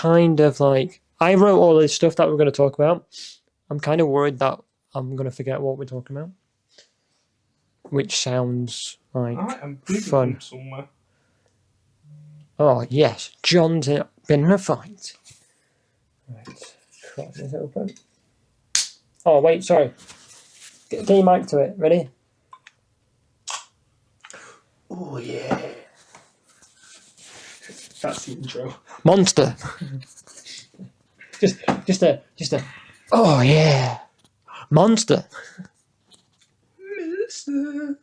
kind of like, I wrote all this stuff that we're going to talk about. I'm kind of worried that I'm going to forget what we're talking about, which sounds like fun. Somewhere. Oh, yes. John's been in a fight. Right. Crap, is it open? Oh, wait, sorry. Get your mic to it. Ready? Oh, yeah. That's the intro. Monster. just a. Oh, yeah. Monster. Mister.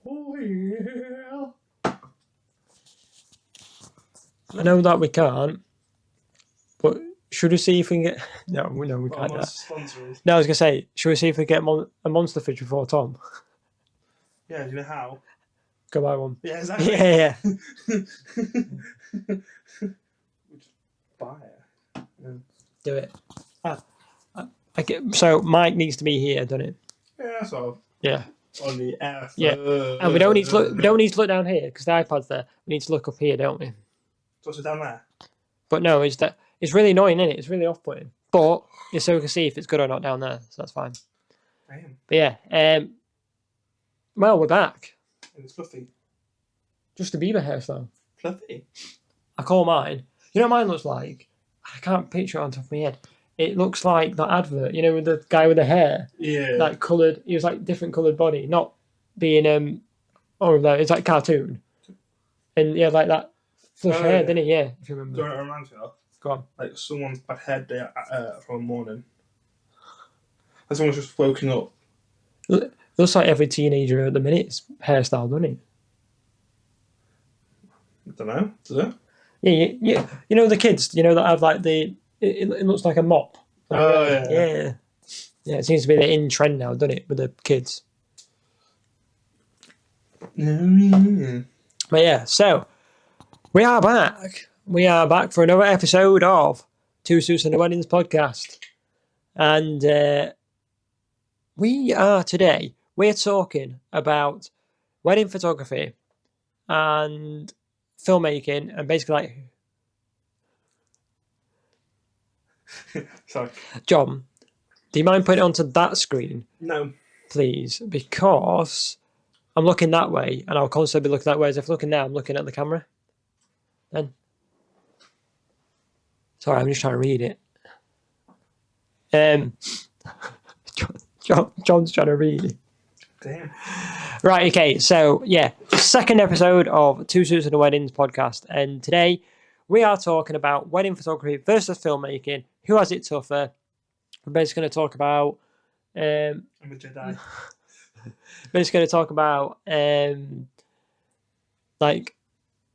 Oh, yeah. I know that we can't, but should we see if we can get... No, we can't. No, I was going to say, should we see if we get a monster fridge before Tom? Yeah, do you know how? Go buy one. Yeah, exactly. Yeah. Buy it. Yeah. Do it. So Mike needs to be here, doesn't it? Yeah, so. Yeah. On the F. Yeah. And we don't need to look. We don't need to look down here because the iPad's there. We need to look up here, don't we? So it's down there. But no, it's really annoying, isn't it? It's really off-putting. But it's so we can see if it's good or not down there, so that's fine. Damn. But yeah. Well, we're back. And it's fluffy. Just a Bieber hairstyle. Fluffy. I call mine. You know what mine looks like? I can't picture it on top of my head. It looks like that advert, you know, with the guy with the hair. Yeah. Like coloured. He was like different coloured body, not being it's like cartoon. And yeah, like that flush hair, didn't he? Yeah, if you remember. Do you know what it reminds me of? Go on. Like someone's bad hair day from a morning. And someone's just woken up. Looks like every teenager at the minute's hairstyle, doesn't it? I don't know. Does it? Yeah. You know the kids, you know, that have like it looks like a mop. Oh, yeah. Yeah. Yeah, it seems to be the in trend now, doesn't it, with the kids? Mm-hmm. But yeah, so we are back. We are back for another episode of Two Suits and a Weddings podcast. And we're talking about wedding photography and filmmaking, and basically like... Sorry. John, do you mind putting it onto that screen? No. Please, because I'm looking that way, and I'll constantly be looking that way. As if looking now, I'm looking at the camera. Then, sorry, I'm just trying to read it. John's trying to read it. Damn. Right. Okay. So yeah, second episode of Two Suits and a Weddings podcast, and today we are talking about wedding photography versus filmmaking. Who has it tougher? We're basically going to talk about. I'm a Jedi. Basically going to talk about like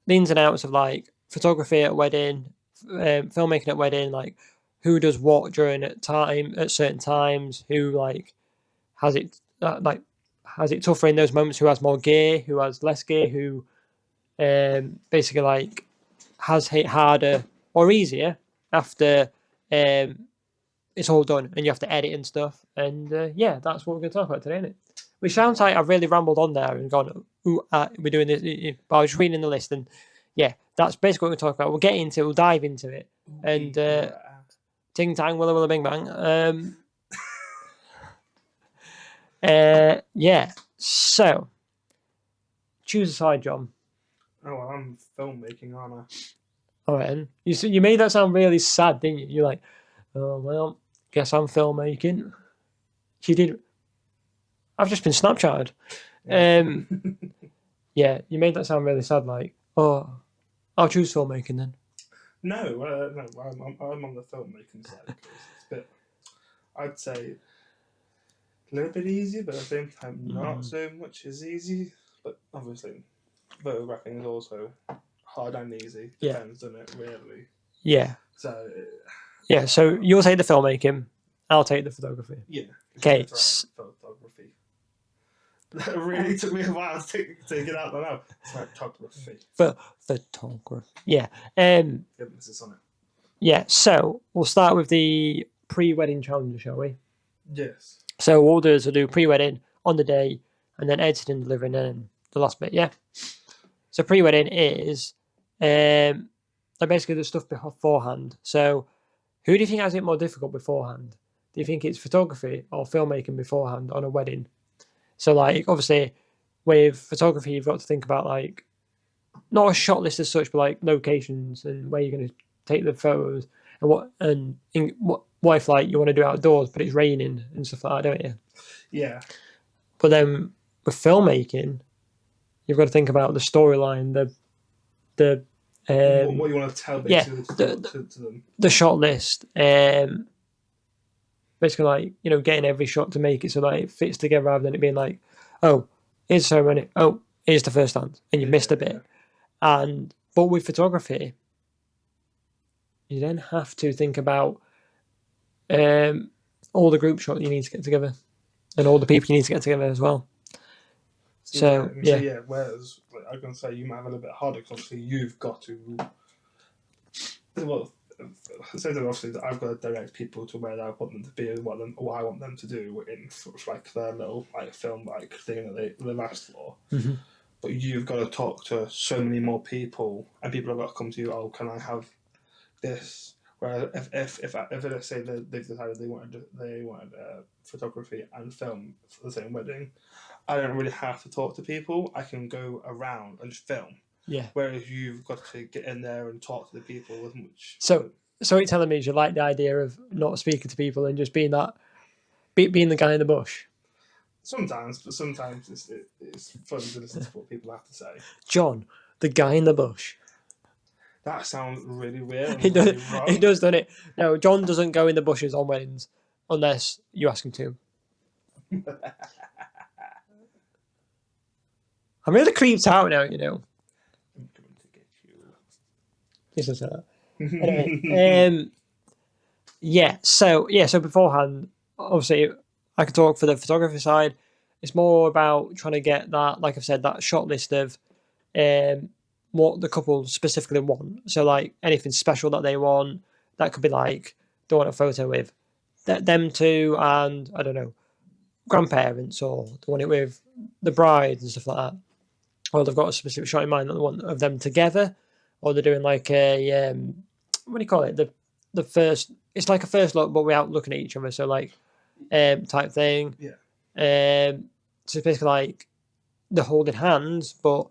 the ins and outs of like photography at wedding, filmmaking at wedding, like who does what during at certain times, who like has it tougher in those moments, who has more gear, who has less gear, who basically like has hit harder or easier after it's all done and you have to edit and stuff. And yeah, that's what we're going to talk about today, isn't it? Which sounds like I've really rambled on there and gone, we're doing this, but I was reading the list, and yeah, that's basically what we're talking about. We'll get into it, we'll dive into it, and ting tang, willa willa bing bang. Yeah, so choose a side, John. Oh, well, I'm filmmaking, aren't I? All right, and you made that sound really sad, didn't you? You're like, oh well, guess I'm filmmaking. You did. I've just been Snapchatted. Yeah, you made that sound really sad. Like, oh, I'll choose filmmaking then. No, I'm on the filmmaking side. It's a bit, I'd say, a little bit easy, but at the same time, not so much as easy. But obviously, photographing is also hard and easy. Depends, doesn't it? Really. Yeah. So. Yeah. So you'll take the filmmaking. I'll take the photography. Yeah. Okay. Photography. That really took me a while to get out there now. Photography. Photography. Yeah. Emphasis on it. Yeah. So we'll start with the pre-wedding challenge, shall we? Yes. So what we'll do is we'll do pre-wedding on the day, and then editing and delivering, and then the last bit. Yeah. So pre-wedding is like basically the stuff beforehand. So, who do you think has it more difficult beforehand? Do you think it's photography or filmmaking beforehand on a wedding? So, like, obviously, with photography, you've got to think about like not a shot list as such, but like locations and where you're going to take the photos and what if like you want to do outdoors, but it's raining and stuff like that, don't you? Yeah. But then with filmmaking, you've got to think about the storyline, the what you want to tell yeah, basically to them. the shot list, basically like getting every shot to make it so that it fits together rather than it being like, oh, here's the ceremony, oh, here's the first dance, and you missed a bit. But with photography, you then have to think about all the group shots you need to get together and all the people you need to get together as well. So yeah. Whereas like, I can say you might have a little bit harder because obviously you've got to. Well, so that obviously that I've got to direct people to where I want them to be and what I want them to do in like their little like film like thing that they've asked for. Mm-hmm. But you've got to talk to so many more people, and people have got to come to you. Oh, can I have this? Whereas if let's say they've decided they wanted photography and film for the same wedding, I don't really have to talk to people. I can go around and just film. Yeah. Whereas you've got to get in there and talk to the people as much. So you're telling me you like the idea of not speaking to people and just being being the guy in the bush? Sometimes, but sometimes it's fun to listen to what people have to say. John, the guy in the bush. That sounds really weird. It does, doesn't it? No, John doesn't go in the bushes on weddings unless you ask him to. I'm really creeped out now, I'm going to get you. This is that. Anyway, so beforehand, obviously, I could talk for the photography side. It's more about trying to get that, like I've said, that shot list of what the couple specifically want. So, like, anything special that they want, that could be like, they want a photo with them two and, I don't know, grandparents, or they want it with the bride and stuff like that. Or they've got a specific shot in mind that they want of them together, or they're doing like a, what do you call it? The first, it's like a first look, but without looking at each other. So, like, type thing. Yeah. So it's basically like they're holding hands, but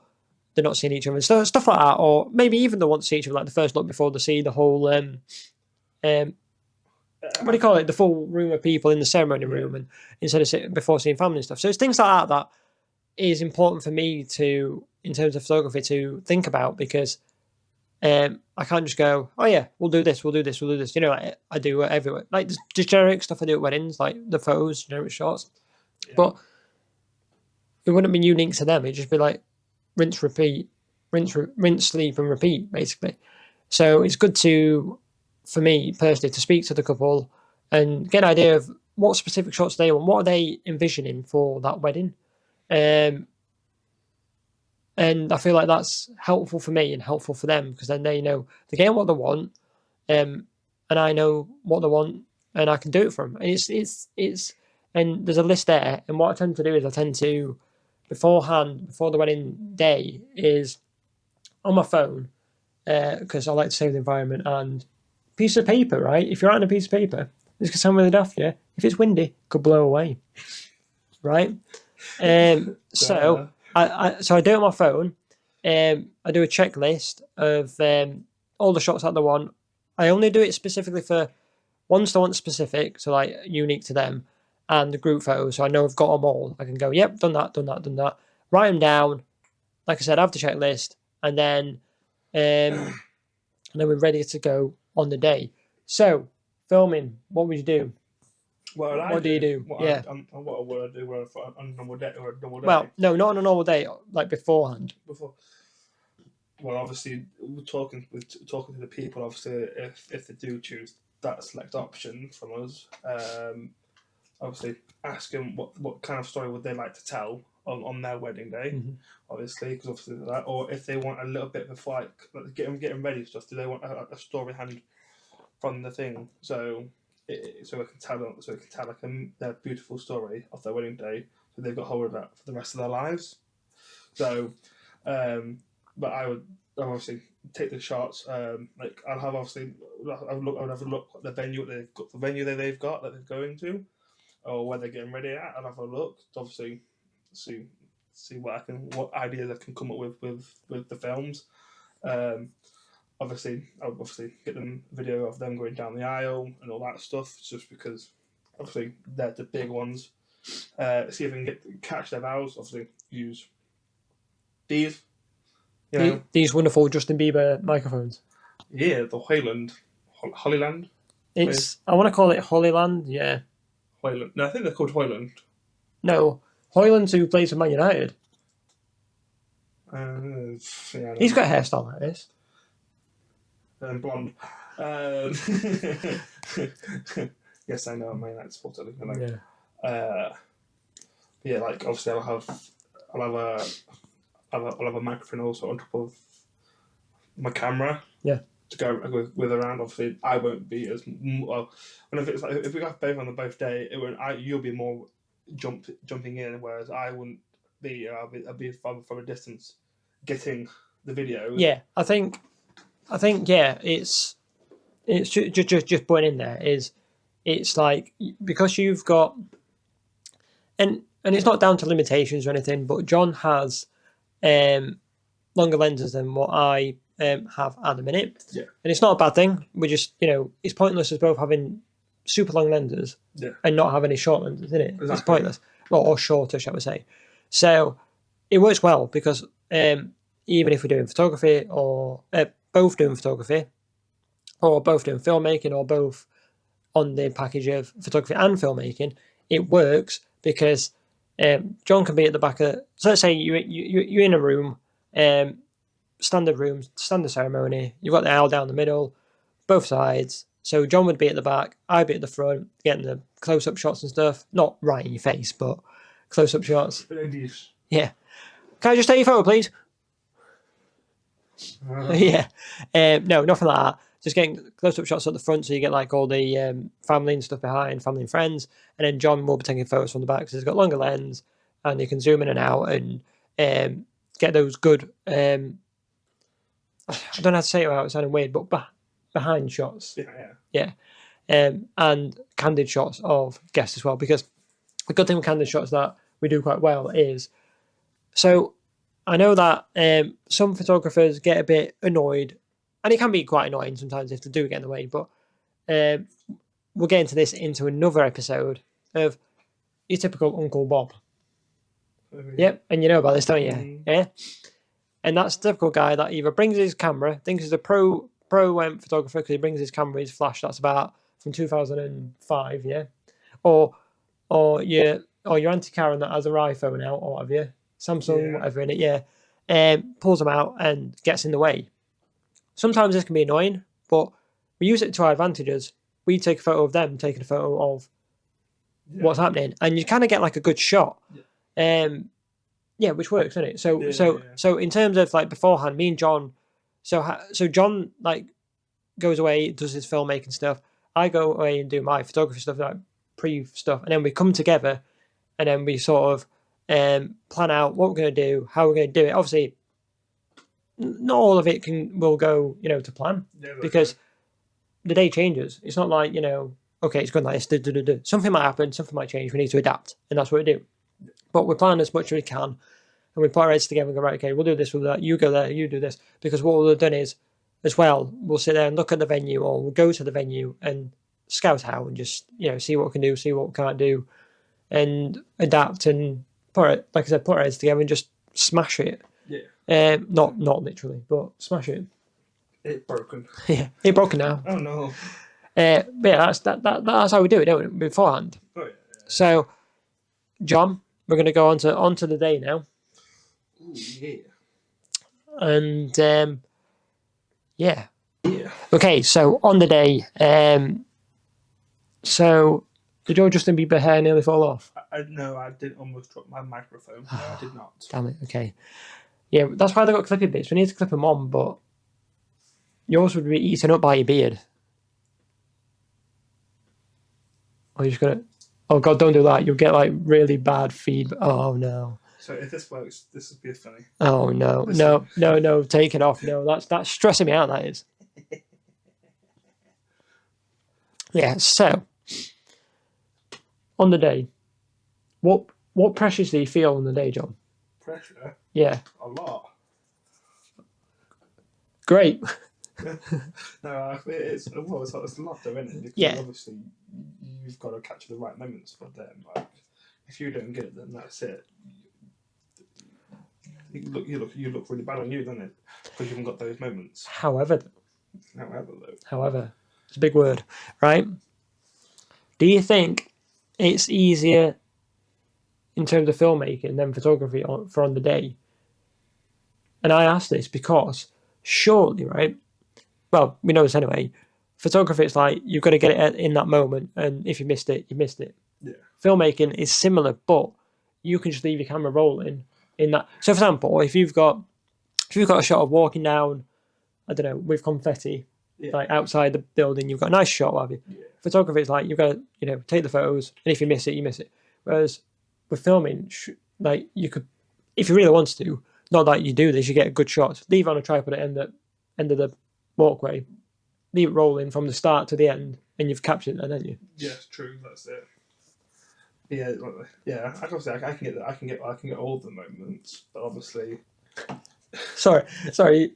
they're not seeing each other. So stuff like that, or maybe even they want to see each other, like the first look before they see the whole what do you call it? The full room of people in the ceremony room, and instead of before seeing family and stuff. So it's things like that is important for me to, in terms of photography, to think about, because I can't just go, oh yeah, we'll do this. Like I do everywhere. Like just generic stuff I do at weddings, like the photos, generic shots. Yeah. But it wouldn't be unique to them. It'd just be like rinse, repeat, rinse, sleep, and repeat, basically. So it's good for me personally, to speak to the couple and get an idea of what specific shots they want. What are they envisioning for that wedding? And I feel like that's helpful for me and helpful for them, because then they know they're getting what they want, and I know what they want, and I can do it for them. And it's and there's a list there. And what I tend to do is I tend to beforehand, before the wedding day, is on my phone, because I like to save the environment, and piece of paper. Right, if you're out on a piece of paper, this could sound really daft, yeah. If it's windy, it could blow away, right? So I do it on my phone. I do a checklist of all the shots that they want. I only do it specifically for ones they want specific, so like unique to them, and the group photos. So I know I've got them all. I can go, yep, done that. Write them down. Like I said, I have the checklist, and then we're ready to go on the day. So filming, what would you do? What do you do? What would I do on a normal day? Well, no, not on a normal day. Like beforehand. Well, obviously, we're talking to the people. Obviously, if they do choose that select option from us, obviously ask them what kind of story would they like to tell on their wedding day. Mm-hmm. Obviously, because obviously that, or if they want a little bit before, like getting ready stuff. Do they want a story hand from the thing? So we can tell like their beautiful story of their wedding day, so they've got hold of that for the rest of their lives. So, but I would obviously take the shots. Like I'll have obviously I'll have a look at the venue that they've got that they're going to, or where they're getting ready at. I'll have a look to obviously see what ideas I can come up with the films. I'll obviously get them video of them going down the aisle and all that stuff, just because obviously they're the big ones. See if I can catch their vowels. Obviously use these. These wonderful Justin Bieber microphones. Yeah, the Holyland. I want to call it Holyland. Yeah. Hoyland. No, I think they're called Hoyland. No, Hoyland's who plays for Man United. He's got a hairstyle like this. Blonde. Yes, I know. I mean, that's what I mean. Yeah, like obviously I'll have a microphone also on top of my camera. Yeah. To go with around. Obviously, I won't be as well. If it's like if we got both on the both day, you'll be more jumping in, whereas I wouldn't be. I'll be from a distance, getting the video. Yeah, I think yeah, it's just putting in there is it's like because you've got and it's not down to limitations or anything, but John has longer lenses than what I have at the minute. Yeah. And it's not a bad thing. We just, it's pointless as both having super long lenses and not have any short lenses in it. Exactly. It's pointless. Well, or shorter, shall we say. So it works well because even if we're doing photography or both doing photography or both doing filmmaking or both on the package of photography and filmmaking, it works because John can be at the back of. So let's say you're in a room, standard ceremony. You've got the aisle down the middle, both sides. So John would be at the back, I'd be at the front, getting the close-up shots and stuff. Not right in your face, but close-up shots. Yeah. Can I just take your photo, please? Yeah. No, nothing like that. Just getting close-up shots at the front, so you get like all the family and stuff behind, family and friends, and then John will be taking photos from the back, because he's got longer lens, and you can zoom in and out and get those good. I don't know how to say it without sounding weird, but behind shots. Yeah. And candid shots of guests as well, because the good thing with candid shots that we do quite well is, so I know that some photographers get a bit annoyed. And it can be quite annoying sometimes if they do get in the way, but we'll get into another episode of your typical Uncle Bob. Yep, and you know about this, don't you? Yeah. And that's the typical guy that either brings his camera, thinks he's a pro photographer because he brings his camera, his flash. That's about from 2005, yeah. Or your Auntie Karen that has her iPhone out, or whatever, Samsung, whatever in it, yeah. Pulls them out and gets in the way. Sometimes this can be annoying, but we use it to our advantages. We take a photo of them taking a photo of what's happening, and you kind of get like a good shot. Which works, doesn't it? So in terms of like beforehand, me and John, so John like goes away, does his filmmaking stuff. I go away and do my photography stuff, like pre stuff, and then we come together, and then we sort of plan out what we're going to do, how we're going to do it. Obviously, not all of it will go, to plan, because the day changes. It's not like, okay, it's going like this. Something might happen, something might change. We need to adapt, and that's what we do. But we plan as much as we can, and we put our heads together and go, right, okay, we'll do this, we'll do that. You go there, you do this, because what we'll have done is, as well, we'll sit there and look at the venue, or we'll go to the venue and scout out and just, see what we can do, see what we can't do, and adapt and put our heads together and just smash it. Yeah. Not literally, but smash it. It broken. Yeah, it broken now. Oh no. But yeah, that's how we do it, don't we? Beforehand. Oh, yeah. So, John, we're going to go onto the day now. Ooh, yeah. And yeah. Okay, so on the day, so did your Justin Bieber hair nearly fall off? No, I did almost drop my microphone. No, I did not. Damn it. Okay. Yeah, that's why they got clippy bits. We need to clip them on, but yours would be eaten up by your beard. Or you're just gonna. Oh God! Don't do that. You'll get like really bad feedback. Oh no. So if this works, this would be funny. Oh no, no, take it off. No, that's stressing me out. That is. Yeah. So on the day, what pressures do you feel on the day, John? Pressure? Yeah. A lot. Great. No, it's a lot though, isn't it? Because Yeah. obviously you've got to capture the right moments for them. Like, if you don't get it, then that's it. You look really bad on you, doesn't it? Because you haven't got those moments. However, However, it's a big word, right? Do you think it's easier in terms of filmmaking than photography on the day? And I ask this because surely, right? Well, we know this anyway. Photography, it's like you've got to get it in that moment, and if you missed it, you missed it. Yeah. Filmmaking is similar, but you can just leave your camera rolling in that. So, for example, if you've got a shot of walking down, I don't know, with confetti, like outside the building, you've got a nice shot, have you? Yeah. Photography is like you've got to, take the photos, and if you miss it, you miss it. Whereas with filming, like you could, if you really want to, not that you do this, you get a good shot. Leave it on a tripod at the end of the walkway, leave it rolling from the start to the end, and you've captured it, haven't you? Yes, true. That's it. Yeah. I can say I can get all the moments, but obviously. Sorry.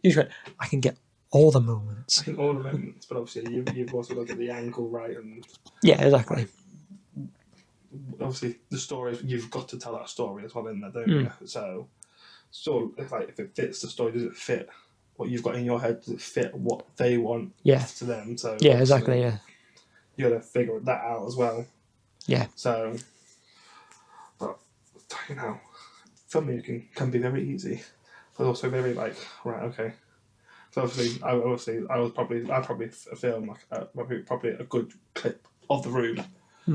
You went, I can get all the moments. I think all the moments, but obviously you've also got to get the angle right and. Yeah, exactly. Obviously, the story, you've got to tell that story as well in there, don't you? So if it fits the story, does it fit what you've got in your head? Does it fit what they want to them? So yeah, exactly. Yeah, you got to figure that out as well. Yeah. So, but filmmaking can be very easy, but also very right. Okay. So I would probably film probably a good clip of the room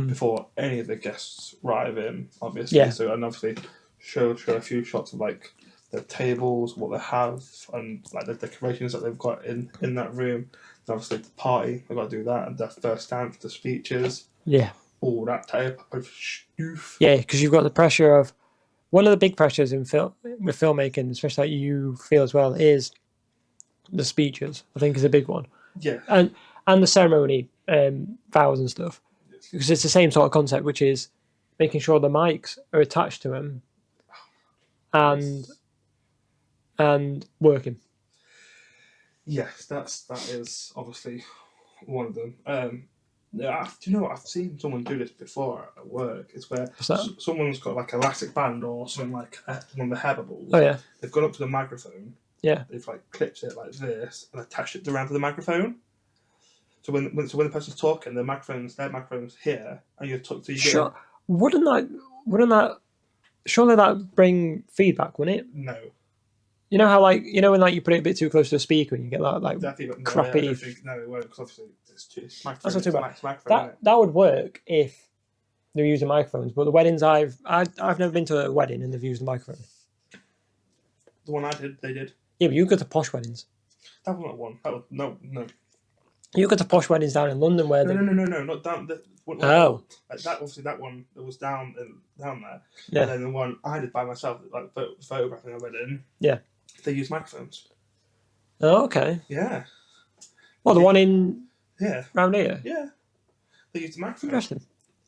before any of the guests arrive in, obviously. Yeah. So, and obviously show a few shots of like the tables, what they have, and like the decorations that they've got in that room. And obviously the party, they've got to do that, and their first dance, the speeches. Yeah. All that type of stuff. Yeah, because you've got the pressure of one of the big pressures with filmmaking, especially like you feel as well, is the speeches. I think is a big one. Yeah. And the ceremony vows and stuff. Because it's the same sort of concept, which is making sure the mics are attached to them and working. Yes, that is obviously one of them. Do you know what? I've seen someone do this before at work. It's where someone's got like an elastic band or something like one of the hair bubbles. Oh yeah. They've gone up to the microphone. Yeah. They've like clipped it like this and attached it around to the microphone. So when the person's talking, their microphone's here, and you're talking. Sure. Wouldn't that? Surely that bring feedback, wouldn't it? No. You know how when you put it a bit too close to the speaker and you get that crappy. No, it won't, because obviously it's microphone. That's not too bad. That would work if they're using microphones, but the weddings I've never been to a wedding and they've used a microphone. The one I did, they did. Yeah, but you go to posh weddings. That was not one. That was no. You go to posh weddings down in London where no, not down. That obviously that one that was down there. Yeah. And then the one I did by myself, like photographing a wedding. Yeah. They used microphones. Oh, okay. Yeah. Well, the one in round here. Yeah. They used the microphone. Interesting.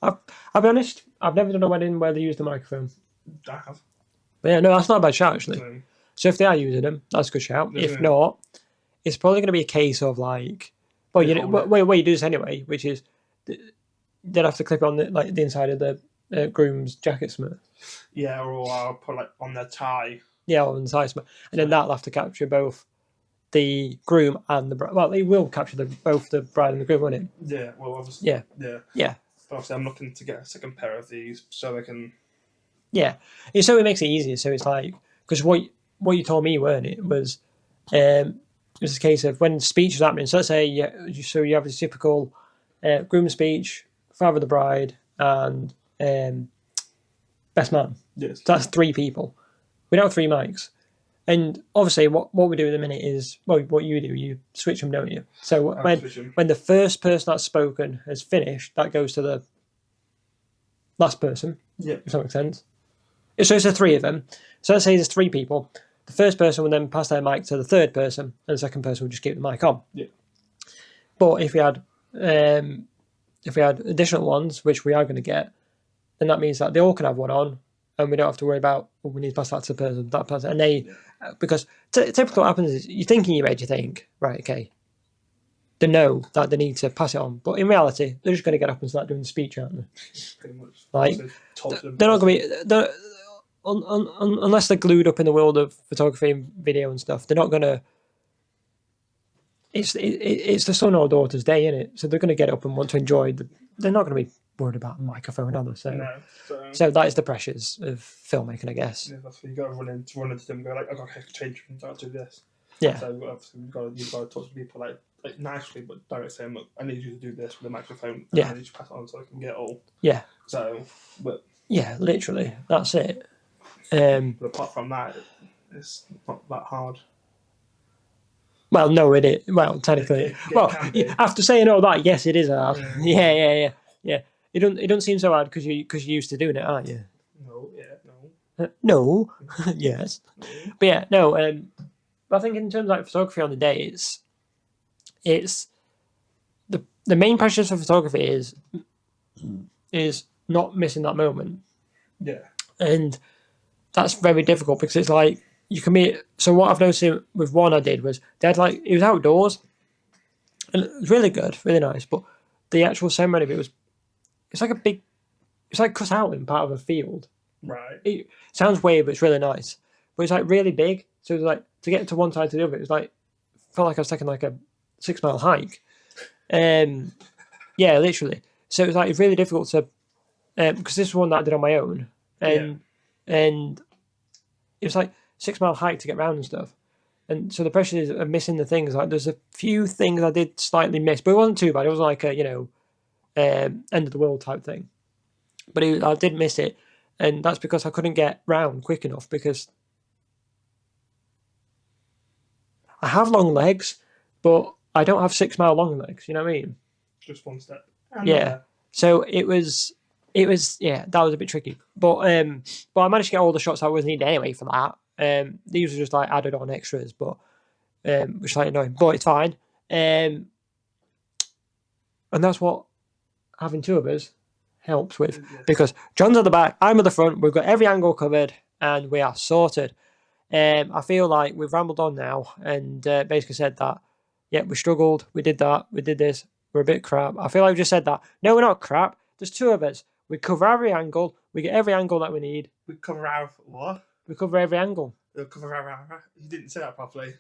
I'll be honest. I've never done a wedding where they used the microphone. I have. But yeah, no, that's not a bad shout actually. No. So if they are using them, that's a good shout. If not, it's probably going to be a case of like, well, you do this anyway, which is they'd have to clip on the inside of the groom's jacket smith. Yeah, or I'll put like on their tie. Yeah, on the tie smith, and then that'll have to capture both the groom and the bride. Well, they will capture both the bride and the groom, won't it? Yeah. Well, obviously. Yeah. Yeah. Yeah. But obviously, I'm looking to get a second pair of these so I can. Yeah, so it makes it easier. So it's like because what you told me, weren't it, was it was a case of when speech was happening. So let's say you have a typical groom speech, father of the bride, and best man. Yes. So that's 3 people. We don't have 3 mics. And obviously what we do in a minute is, well, what you do, you switch them, don't you? So when the first person that's spoken has finished, that goes to the last person. Yeah. If that makes sense. So it's the three of them. So let's say there's three people. The first person will then pass their mic to the third person, and the second person will just keep the mic on. Yeah. But if we had additional ones, which we are going to get, then that means that they all can have one on, and we don't have to worry about, we need to pass that to the person, that person. And they, because typically what happens is, you think in your head, you think, right, okay, they know that they need to pass it on. But in reality, they're just going to get up and start doing the speech, aren't they? Pretty much. Like, they're not going to be, unless they're glued up in the world of photography and video and stuff, they're not going to, it's the son or daughter's day, isn't it? So they're going to get up and want to enjoy they're not going to be worried about a microphone, are they? So that is the pressures of filmmaking, I guess. Yeah, that's what you got to run into them and go like, I got to change and start to do this. Yeah. So obviously you've got to talk to people like nicely, but directly saying, look, I need you to do this with a microphone. Yeah. I need you to pass it on so I can get it all. Yeah. So, but yeah, literally, that's it. But apart from that, it's not that hard. Well, no, it is. Well, technically, after saying all that, yes, it is hard. Yeah. It don't seem so hard because you're used to doing it, aren't you? No. No. Yes. No. But yeah, no. I think in terms of like photography on the day, it's the main pressures for photography is not missing that moment. Yeah. And that's very difficult because it's like you can be. So what I've noticed with one I did was they had like, it was outdoors, and it was really good, really nice. But the actual ceremony of it it's like cut out in part of a field. Right. It sounds weird, but it's really nice. But it's like really big. So it was like to get to one side to the other, it was like felt like I was taking like a 6-mile hike. Yeah, literally. So it was like really difficult to because this is one that I did on my own, and it was like 6-mile hike to get around and stuff. And so the pressure is of missing the things. Like there's a few things I did slightly miss, but it wasn't too bad. It wasn't like a end of the world type thing. But I did miss it, and that's because I couldn't get round quick enough because I have long legs, but I don't have 6-mile long legs. You know what I mean? Just one step. Yeah. So it was that was a bit tricky. But I managed to get all the shots I was needed anyway for that. These were just like added on extras, but which is like annoying. But it's fine. And that's what having two of us helps with, because John's at the back, I'm at the front, we've got every angle covered, and we are sorted. I feel like we've rambled on now and basically said that, yeah, we struggled, we did that, we did this, we're a bit crap. I feel like we just said that. No, we're not crap. There's two of us. We cover every angle. We get every angle that we need. We cover our what? We cover every angle. You didn't say that properly.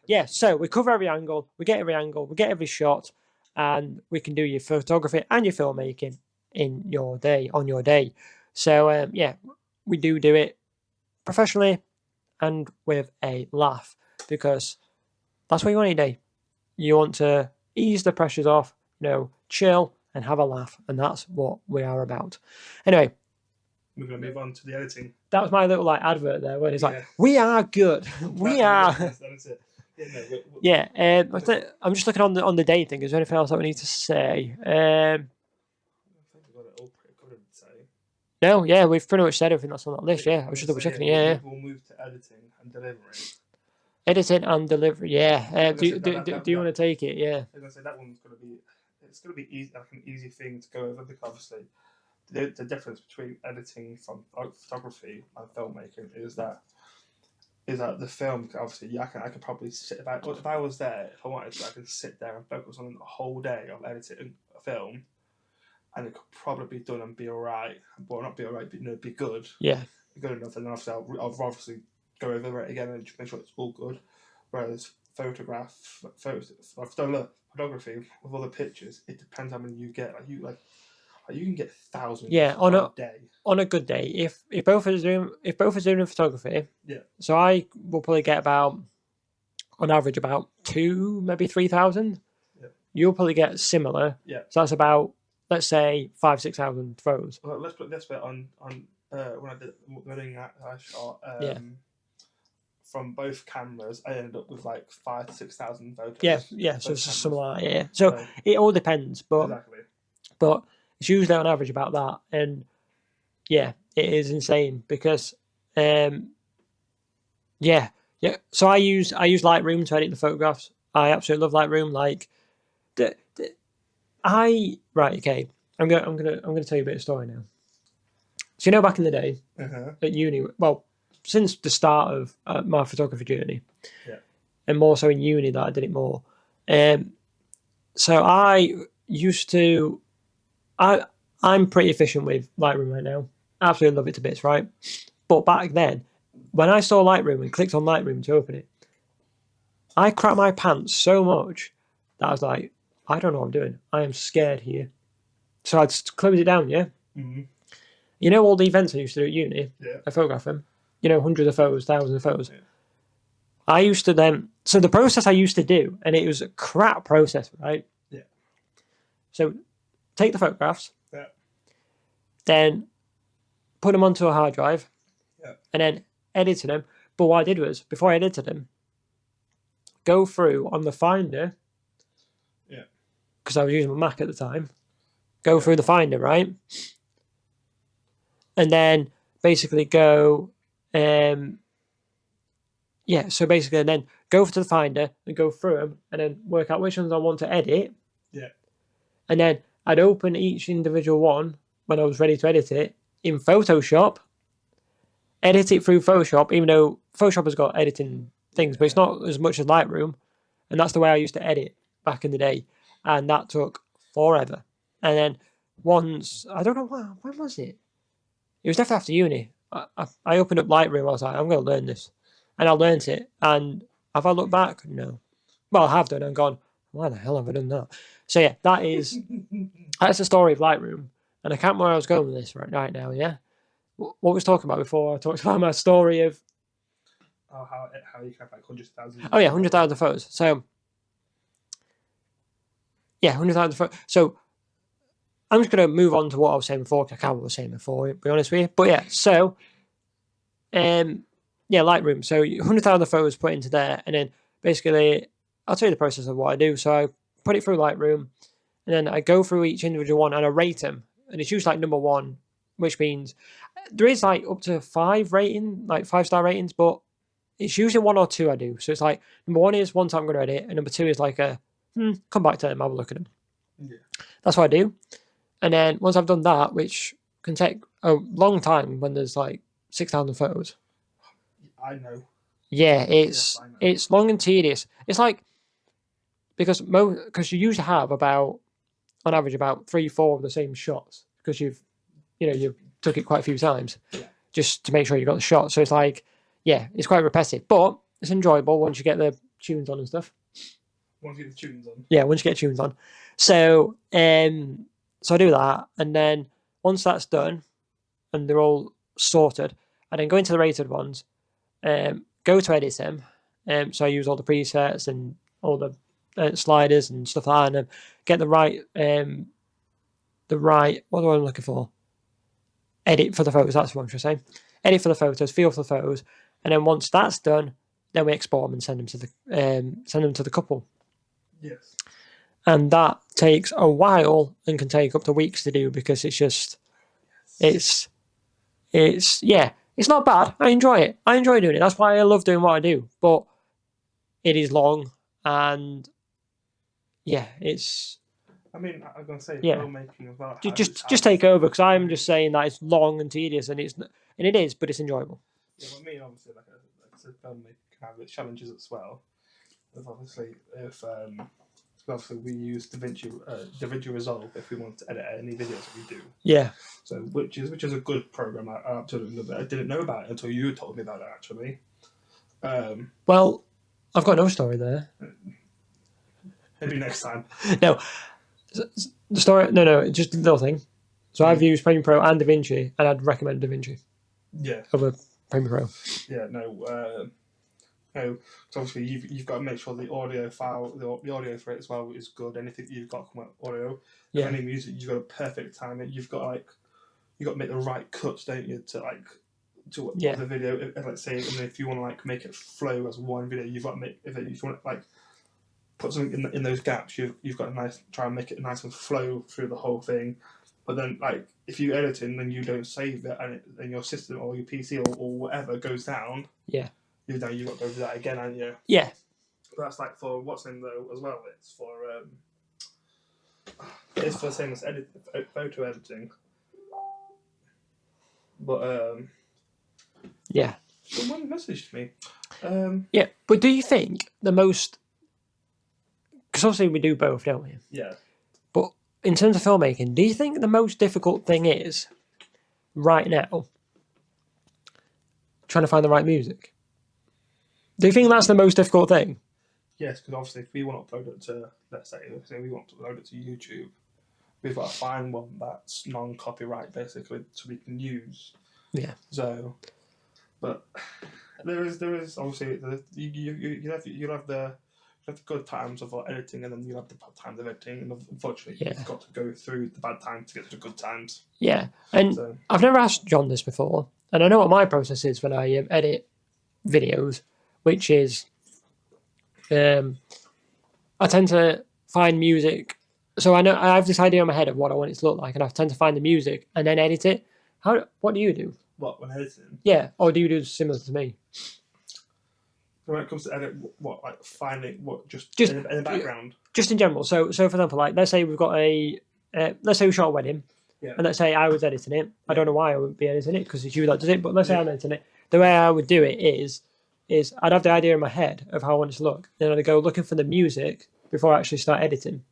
Yeah, so we cover every angle. We get every angle. We get every shot. And we can do your photography and your filmmaking on your day. So, yeah, we do it professionally and with a laugh, because that's what you want your day. You want to ease the pressures off, chill and have a laugh. And that's what we are about. Anyway. We're going to move on to the editing. That was my little advert there where it's like, we are good. We are. That's it. Yeah, I'm just looking on the day thing. Is there anything else that we need to say? I think we've got it all pretty covered. No, yeah, we've pretty much said everything that's on that list. Yeah, I was just double checking. Yeah, we'll move to editing and delivery. Editing and delivery. Yeah. Do you want to take it? Yeah. I was gonna say that one's gonna be easy, like an easy thing to go over, because obviously the difference between editing from photography and filmmaking is that the film, obviously, I can probably sit if I was there, if I wanted to, I could sit there and focus on a whole day of editing a film, and it could probably be done and be alright. Well, not be alright, but be good. Yeah. Good enough, and then I'll obviously go over it again and just make sure it's all good. Whereas photography with other pictures, it depends how many you get. You can get thousands. Yeah, on a day. On a good day, if both of us doing photography, yeah. So I will probably get about, on average, about 2,000, maybe 3,000. Yeah. You'll probably get similar. Yeah. So that's about, let's say, 5,000-6,000 photos. Well, let's put this bit on when I did the wedding I shot. From both cameras, I ended up with like 5,000 to 6,000 photos. Yeah. So it's something like that. Yeah. So it all depends, but exactly. But it's usually on average about that, and yeah, it is insane because, yeah. So I use Lightroom to edit the photographs. I absolutely love Lightroom. Like, right, okay. I'm gonna tell you a bit of story now. So back in the day at uni, well, since the start of my photography journey, and more so in uni that I did it more. So I used to, I'm pretty efficient with Lightroom right now. Absolutely love it to bits, right? But back then, when I saw Lightroom and clicked on Lightroom to open it, I crapped my pants so much that I was like, I don't know what I'm doing. I am scared here. So I'd close it down, yeah? Mm-hmm. All the events I used to do at uni, Yeah. I photograph them. Hundreds of photos, thousands of photos. Yeah. I used to then, so the process I used to do, and it was a crap process, right? Yeah. So take the photographs, Yeah. then put them onto a hard drive, Yeah. and then edited them. But what I did was, before I edited them, go through on the Finder, because I was using my Mac at the time, go through the Finder, right? And then basically go, so basically then go to the Finder and go through them and then work out which ones I want to edit. Yeah. And then I'd open each individual one when I was ready to edit it in Photoshop, edit it through Photoshop, even though Photoshop has got editing things, but it's not as much as Lightroom. And that's the way I used to edit back in the day. And that took forever. And then once, I don't know, when was it? It was definitely after uni. I opened up Lightroom. I was like, I'm going to learn this. And I learned it. And have I looked back? No. Well, I have done and gone, why the hell have I done that? So yeah, that's the story of Lightroom. And I can't remember where I was going with this right now, yeah? What was talking about before? I talked about my story of... Oh, how you can have like 100,000. Oh yeah, 100,000 photos. So, yeah, 100,000 photos. So, I'm just going to move on to what I was saying before, because I can't remember what I was saying before, to be honest with you. But yeah, so, Lightroom. So 100,000 photos put into there, and then basically, I'll tell you the process of what I do. So I put it through Lightroom, and then I go through each individual one, and I rate them. And it's usually like number one, which means there is like up to 5-star ratings, but it's usually 1 or 2 I do. So it's like, number 1 is one time I'm going to edit, and number 2 is like come back to them, have a look at them. Yeah. That's what I do. And then once I've done that, which can take a long time when there's like 6,000 photos. I know. Yeah, Yes, I know. it's long and tedious. It's like, because you usually have on average about 3-4 of the same shots, because you've took it quite a few times, just to make sure you got the shot. So it's like, yeah, it's quite repetitive, but it's enjoyable once you get the tunes on and stuff. Once you get the tunes on. Yeah, once you get tunes on. So so I do that, and then once that's done and they're all sorted, I then go into the rated ones, go to edit them. So I use all the presets and all the sliders and stuff like that, and get the right what do I looking for? Edit for the photos. That's what I'm trying to say. Edit for the photos, feel for the photos, and then once that's done, then we export them and send them to the couple. Yes. And that takes a while and can take up to weeks to do, because it's just, it's not bad. I enjoy it. I enjoy doing it. That's why I love doing what I do. But it is long, and yeah, it's... I mean, I'm going to say filmmaking as well. Just take over, because I'm just saying that it's long and tedious, and it is, but it's enjoyable. Yeah, well, me obviously, like I said, filmmaking can have its challenges as well. If obviously we use DaVinci Resolve if we want to edit any videos that we do. Yeah. So which is a good program. I absolutely love it. I didn't know about it until you told me about it, actually. Well, I've got another story there. Maybe next time. No, the story. No, just a little thing. So I've used Premiere Pro and DaVinci, and I'd recommend DaVinci. Yeah. Over Premiere Pro. Yeah. No. So obviously you've got to make sure the audio file, the audio for it as well is good. Anything you've got from audio, any music, you've got to perfect time it. You've got to make the right cuts, don't you, to the video. Let's say, and if you want to make it flow as one video, you've got to make if you want to put something in those gaps. You've got to try and make it nice and flow through the whole thing. But then, like, if you edit it and then you don't save it, and your system or your PC or whatever goes down, yeah, you've got to go through that again, and yeah, but that's like for what's in though as well. It's for the same as photo editing. But yeah, someone messaged me. yeah. But do you think the most? Because obviously we do both, don't we? Yeah. But in terms of filmmaking, do you think the most difficult thing is right now trying to find the right music? Do you think that's the most difficult thing? Yes, because obviously if we want to upload it to, let's say we want to upload it to YouTube, we've got to find one that's non-copyright basically, so we can use. Yeah. So, but there is obviously you have the good times of editing, and then you have the bad times of editing, and unfortunately you've got to go through the bad times to get to the good times. Yeah, and so, I've never asked John this before, and I know what my process is when I edit videos, which is I tend to find music. So I know I have this idea in my head of what I want it to look like, and I tend to find the music and then edit it. What do you do? What, when editing? Yeah, or do you do similar to me? When it comes to edit, what, like finding what just in the background? Just in general. So for example, like let's say we've got let's say we shot a wedding, and let's say I was editing it. I don't know why I wouldn't be editing it because it's you that does it. But let's say I'm editing it. The way I would do it is I'd have the idea in my head of how I want it to look, then I'd go looking for the music before I actually start editing.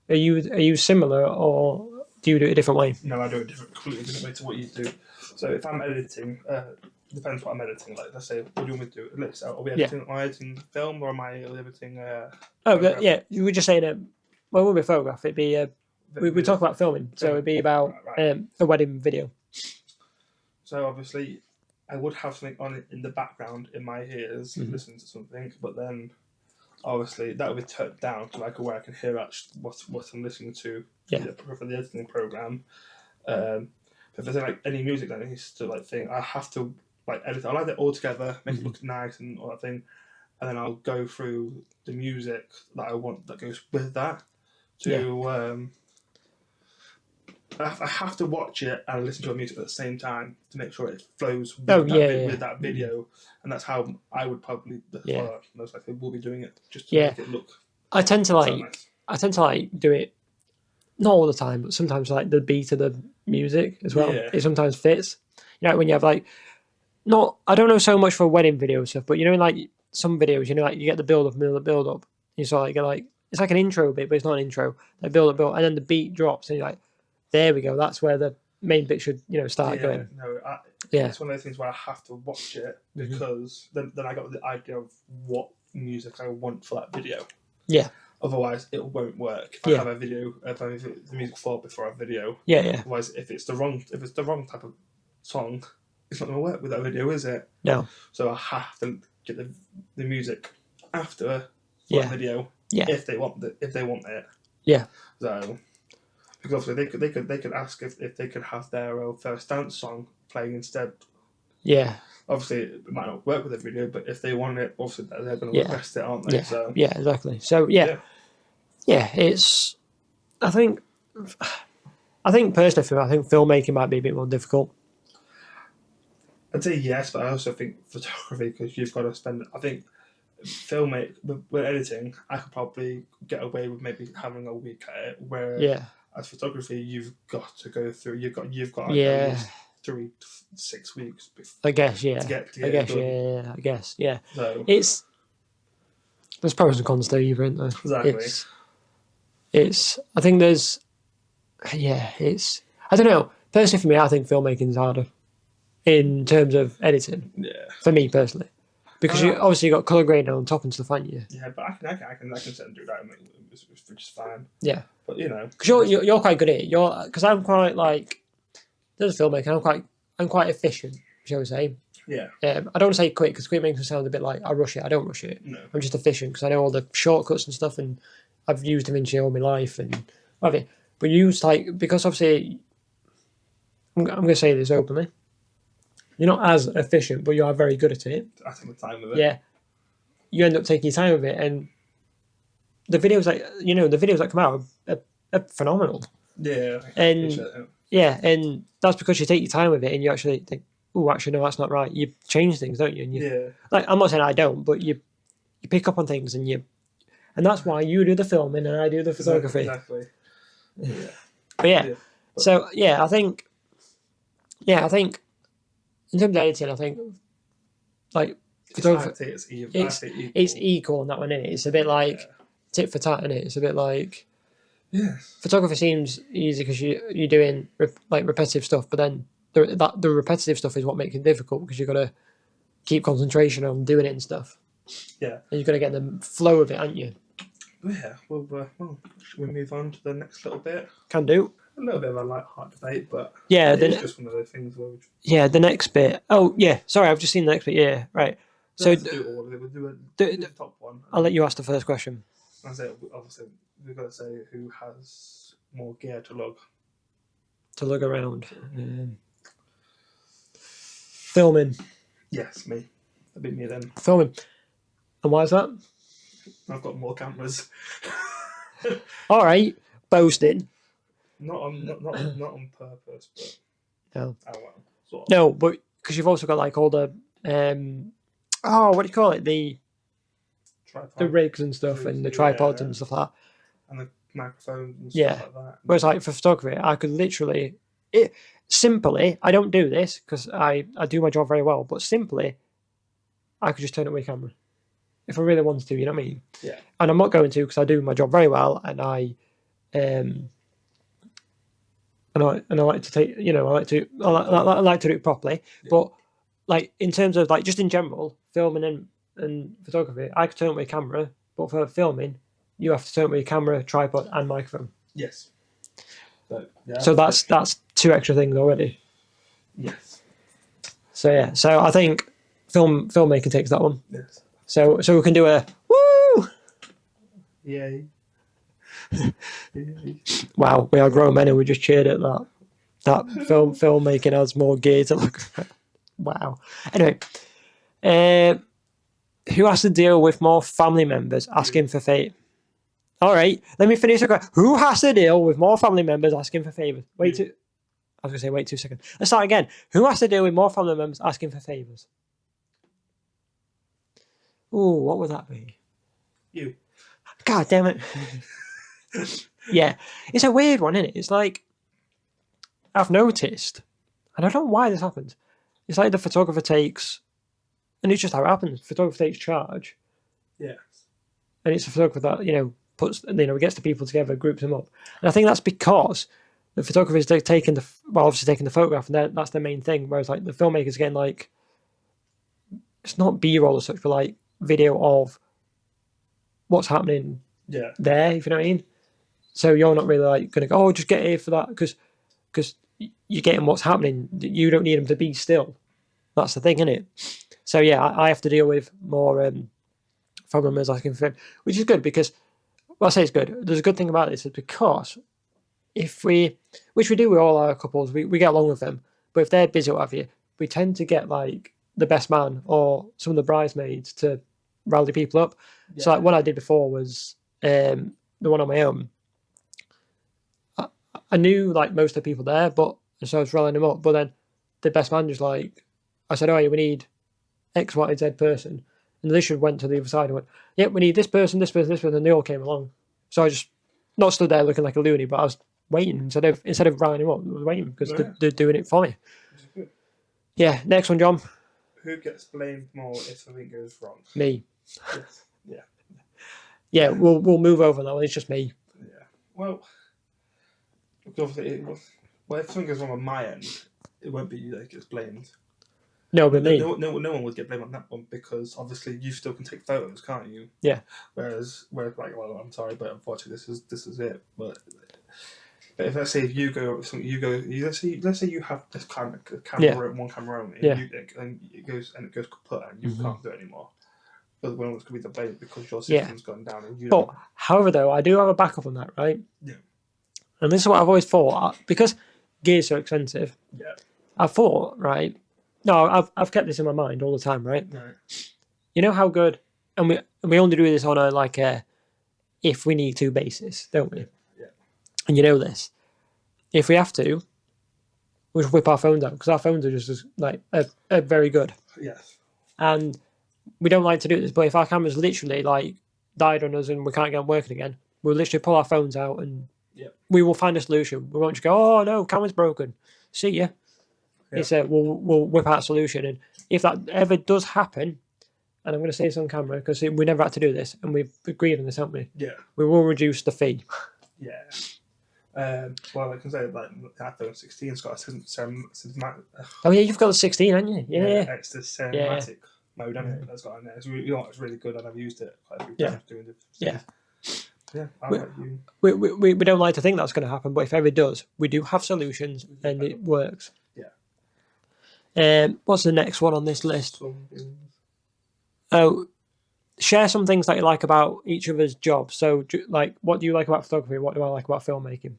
Are you similar, or do you do it a different way? No, I do it completely different way to what you do. So if I'm editing, depends what I'm editing. Like, let's say, what do you want me to do? Let's are we editing? Am I editing film, or am I editing? You were just saying well, it would be a photograph. It'd be we talk about filming, so it'd be about a wedding video. So obviously, I would have something on it in the background in my ears, listening to something, but then obviously that would be turned down to like where I can hear what I'm listening to for the editing program. But if there's like any music that needs to like thing, I have to like edit it. I'll edit it all together, make it look nice and all that thing, and then I'll go through the music that I want that goes with that I have to watch it and listen to the music at the same time to make sure it flows with that video, and that's how I would probably most likely will be doing it, just to make it look. I tend to do it not all the time, but sometimes like the beat of the music as well. It sometimes fits. You know, when you have like I don't know so much for wedding video stuff, but you know, like some videos, you know, like you get the build up, middle, build up. You sort of get like it's like an intro bit, but it's not an intro. Like build up, and then the beat drops, and you're like, there we go. That's where the main bit should, start going. No, it's one of those things where I have to watch it because then I got the idea of what music I want for that video. Yeah. Otherwise, it won't work if I have a video. If I have the music for before a video. Yeah. Otherwise, if it's the wrong type of song, it's not going to work with that video, is it? No. So I have to get the music after the video. Yeah. If they want it. Yeah. So. Because obviously they could ask if they could have their first dance song playing instead. Yeah. Obviously it might not work with the video, but if they want it, obviously they're going to request it, aren't they? Yeah. So exactly. So it's. I think personally, I think filmmaking might be a bit more difficult. I'd say yes, but I also think photography, because you've got to spend. I think with editing, I could probably get away with maybe having a week at it, where as photography, you've got to go through. You've got at least 3 to 6 weeks. I guess to get it done. I guess So there's pros and cons to either, isn't there? Exactly. It's. I think there's. It's. I don't know. Personally, for me, I think filmmaking's harder in terms of editing. Yeah. For me personally, because you obviously got color grading on top and stuff, haven't you? Yeah, but I can sit and do that, which is fine. Yeah. But because you're quite good at it. Because I'm quite like, as a filmmaker, I'm quite efficient, shall we say? Yeah. I don't want to say quick, because quick makes me sound a bit like I rush it. I don't rush it. No. I'm just efficient because I know all the shortcuts and stuff, and I've used DaVinci all my life and whatever. But because obviously, I'm going to say this openly. You're not as efficient, but you are very good at it. I take my time with it. Yeah. You end up taking your time with it, and the videos that come out are phenomenal. Yeah, I And appreciate it. yeah, and that's because you take your time with it and you actually think, oh, actually, no, that's not right. You change things, don't you? And you, Yeah, like, I'm not saying I don't, but you pick up on things and that's why you do the filming and I do the photography. exactly. Yeah, But yeah, yeah. But so yeah, I think in terms of editing, I think like photography, it's equal. it's equal on that one, isn't it? It's a bit like tit for tat, isn't it? It's a bit like photography seems easy because you're doing like repetitive stuff, but then the repetitive stuff is what makes it difficult because you've got to keep concentration on doing it and stuff. Yeah, and you've got to get the flow of it, haven't you? Yeah. Well, should we move on to the next little bit? Can do. A little bit of a light-heart debate, but Yeah, it's just one of those things where the next bit. Oh yeah, sorry, I've just seen the next bit. Yeah, right. So do all of it. We'll do the top one. I'll let you ask the first question. I say obviously we've got to say who has more gear to lug. To look around. Filming. Yes, me. That'd be me then. Filming. And why is that? I've got more cameras. All right, boasting. Not on purpose, but No. Oh well. Sort of. No, but because you've also got like all the what do you call it? The rigs and stuff and the tripods and stuff like that. And the microphones and stuff like that. Whereas like for photography, I could literally simply, I don't do this because I do my job very well, but simply I could just turn up my camera if I really wanted to, you know what I mean? Yeah. And I'm not going to because I do my job very well and I like to take, I like to do it properly. Yeah. But like in terms of like just in general, filming and photography, I could turn up my camera, but for filming, you have to turn up your camera, tripod, and microphone. Yes. So that's two extra things already. Yes. So yeah, so I think filmmaking takes that one. Yes. So we can do a woo. Yay. Wow, we are grown men and we just cheered at that. That filmmaking has more gear to look at. Wow. Anyway, who has to deal with more family members asking for favors? All right, let me finish. Who has to deal with more family members asking for favors? Wait 2 seconds. Let's start again. Who has to deal with more family members asking for favors? Ooh, what would that be? You. God damn it. Yeah, it's a weird one, isn't it? It's like, I've noticed, and I don't know why this happens. It's like the photographer takes, and it's just how it happens. The photographer takes charge. Yes. And it's a photographer that, puts, gets the people together, groups them up. And I think that's because the photographer is taking the photograph, and that's the main thing. Whereas like the filmmaker's getting like, it's not B-roll as such, but like video of what's happening there, if you know what I mean. So you're not really like going to go, just get here for that, because you're getting what's happening. You don't need them to be still. That's the thing, isn't it? So yeah, I have to deal with more family members asking for it, which is good because, well, I say it's good. There's a good thing about this is because which we do with all our couples, we get along with them. But if they're busy or whatever you, we tend to get like the best man or some of the bridesmaids to rally people up. Yeah. So like what I did before was the one on my own. I knew like most of the people there, so I was rallying them up. But then the best man just like, I said, we need X, Y, Z person. And they should went to the other side and went, yep, we need this person, this person, this person. And they all came along. So I just not stood there looking like a loony, but I was waiting instead of rallying them up. I was waiting because they're doing it for me. Yeah, next one, John. Who gets blamed more if something goes wrong? Me. Yes. Yeah. Yeah, we'll move over that one. It's just me. Yeah. Well, obviously, if something goes wrong on my end, it won't be you that gets blamed. No, but me. No one would get blamed on that one because obviously you still can take photos, can't you? Yeah. Whereas like, well, I'm sorry, but unfortunately this is it. But if let's say if you go, let's say you have this camera one camera only, and it goes kaput and you can't do it anymore. But when it's going to be the blame because your system's gone down and you. But however, though, I do have a backup on that, right? Yeah. And this is what I've always thought because gear's so expensive. Yeah. I thought, right. No, I've kept this in my mind all the time, right? Right. You know how good, and we only do this on a if we need to basis, don't we? Yeah. And you know this. if we have to, we'll just whip our phones out because our phones are just as, like are very good. Yes. And we don't like to do this, but if our camera's literally like died on us and we can't get them working again, we'll literally pull our phones out and we will find a solution. We won't just go, oh no, camera's broken. See ya. It's we'll whip out a solution, and if that ever does happen, and I'm going to say this on camera because we never had to do this, and we've agreed on this, haven't we? Yeah. We will reduce the fee. Yeah. Well, I can say like iPhone 16's got a cinematic. Oh yeah, you've got the 16, haven't you? Yeah. It's the cinematic mode, hasn't it? That's got in there. It's really good, and I've used it quite a few times doing the. Yeah. Yeah. We don't like to think that's going to happen, but if ever it does, we do have solutions, and it works. Yeah. What's the next one on this list? Oh, share some things that you like about each other's jobs. So, like, what do you like about photography? What do I like about filmmaking?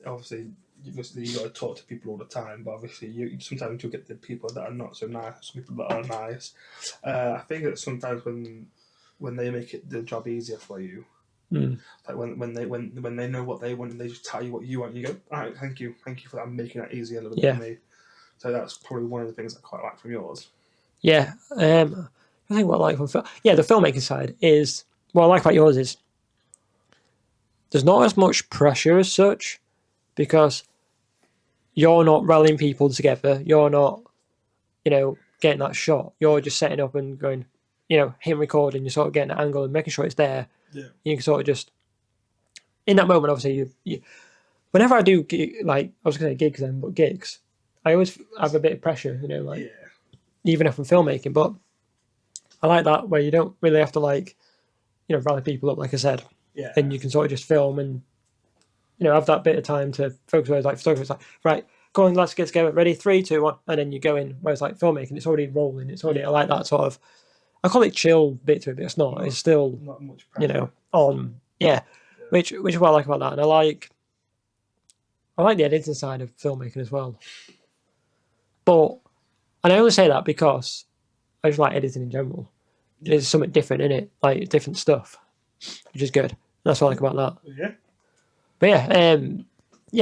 Obviously, you got to talk to people all the time, but obviously, sometimes you'll get the people that are not so nice, some people that are nice. I think that sometimes when they make the job easier for you, like when they know what they want and they just tell you what you want, you go, all right, thank you for that, making that easier a little bit for me. So that's probably one of the things I quite like from yours. Yeah, I think what I like from the filmmaking side is what I like about yours is there's not as much pressure as such because you're not rallying people together. You're not, getting that shot. You're just setting up and going, hitting record, and you're sort of getting an angle and making sure it's there. Yeah. You can sort of just in that moment. Obviously, you whenever I do I was going to say gigs then, but gigs, I always have a bit of pressure. Even if I'm filmmaking, but I like that where you don't really have to rally people up, like I said. Yeah. And you can sort of just film and, have that bit of time to focus. Whereas photography, it's right, go on, let's get together, ready, 3, 2, 1, and then you go in. Whereas filmmaking, it's already rolling. It's already, I like that sort of, I call it chill bit to it, but it's not. It's still, not much pressure. On. Yeah. Which is what I like about that. And I like the editing side of filmmaking as well. And I only say that because I just like editing in general. There's something different in it, like different stuff, which is good. That's what I like about that. Yeah. But I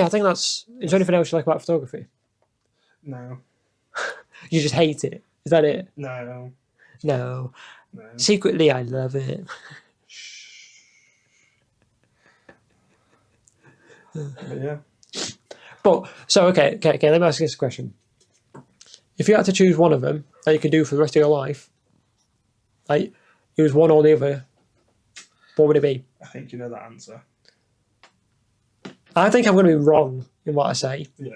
think that's. Is there anything else you like about photography? No. You just hate it. Is that it? No. Secretly, I love it. Yeah. But so okay. Let me ask you this question. If you had to choose one of them that you could do for the rest of your life, like it was one or the other, what would it be? I think you know that answer. I think I'm going to be wrong in what I say. Yeah.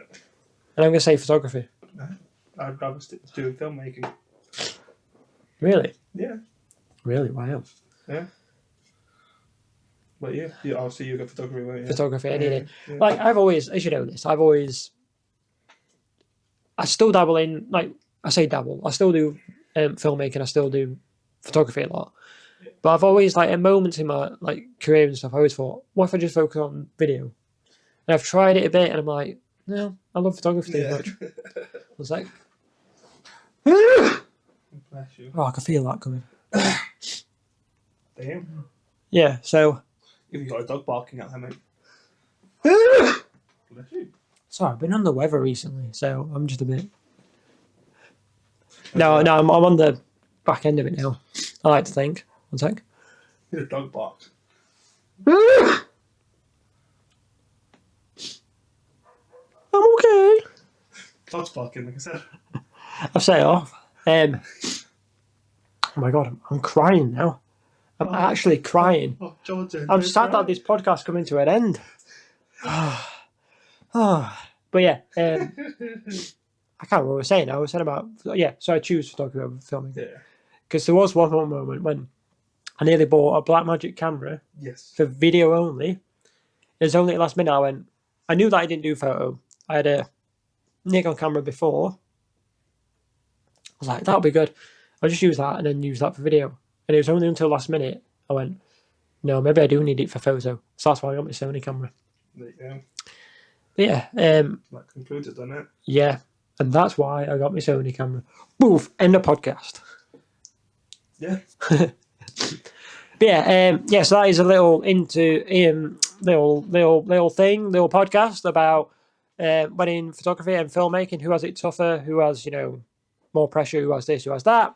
And I'm going to say photography. I'd rather stick to doing filmmaking. Really? Yeah. Really? Wow. Yeah. But you obviously you got photography, weren't you? Photography, I need it. Yeah. I've always, as you know this, I still dabble in, I say dabble, I still do filmmaking, I still do photography a lot. But I've always, at moments in my, career and stuff, I always thought, what if I just focus on video? And I've tried it a bit, and I'm like, no, I love photography too much. I was like, bless you. Oh, I can feel that coming. Damn. Yeah, so. You've got a dog barking at them, mate. Bless you. Sorry, I've been on the weather recently, so I'm just a bit. No, I'm on the back end of it now. I like to think. One sec. The dog barks. I'm okay. Dog's barking, like I said. I've set it off. Oh my god, I'm crying now. I'm actually crying. Oh, Jordan, I'm sad that this podcast coming to an end. But yeah, I can't remember what I was saying. I was saying about so I choose photography over filming. Yeah. Because there was one moment when I nearly bought a Blackmagic camera. Yes. For video only. It was only at the last minute I knew that I didn't do photo. I had a Nikon camera before. I was like, that'll be good. I'll just use that and then use that for video. And it was only until last minute I went, no, maybe I do need it for photo. So that's why I got my Sony camera. There you go. But yeah. That concludes it, doesn't it? Yeah. And that's why I got my Sony camera. Boof, end of podcast. Yeah. But so that is a little into little thing, little podcast about wedding photography and filmmaking. Who has it tougher? Who has more pressure? Who has this? Who has that?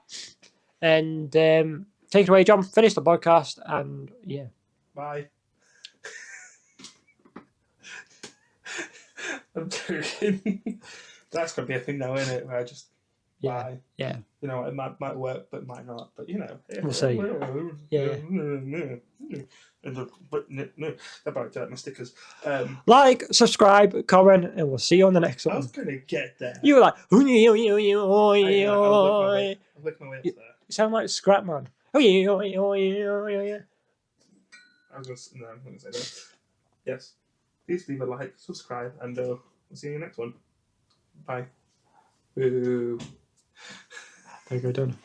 And take it away, John. Finish the podcast, and yeah. Bye. I'm joking. That's gonna be a thing now, isn't it? Where I just bye. Yeah. You know, it might work, but it might not. But We'll see. Yeah. About that, my stickers. Like, subscribe, comment, and we'll see you on the next I one. was gonna get there. You were like, I'll work my way up there. You sound like Scrapman. I was no, I'm gonna say that. Yes. Please leave a like, subscribe, and we'll see you in the next one. Bye. Boo. There you go, done.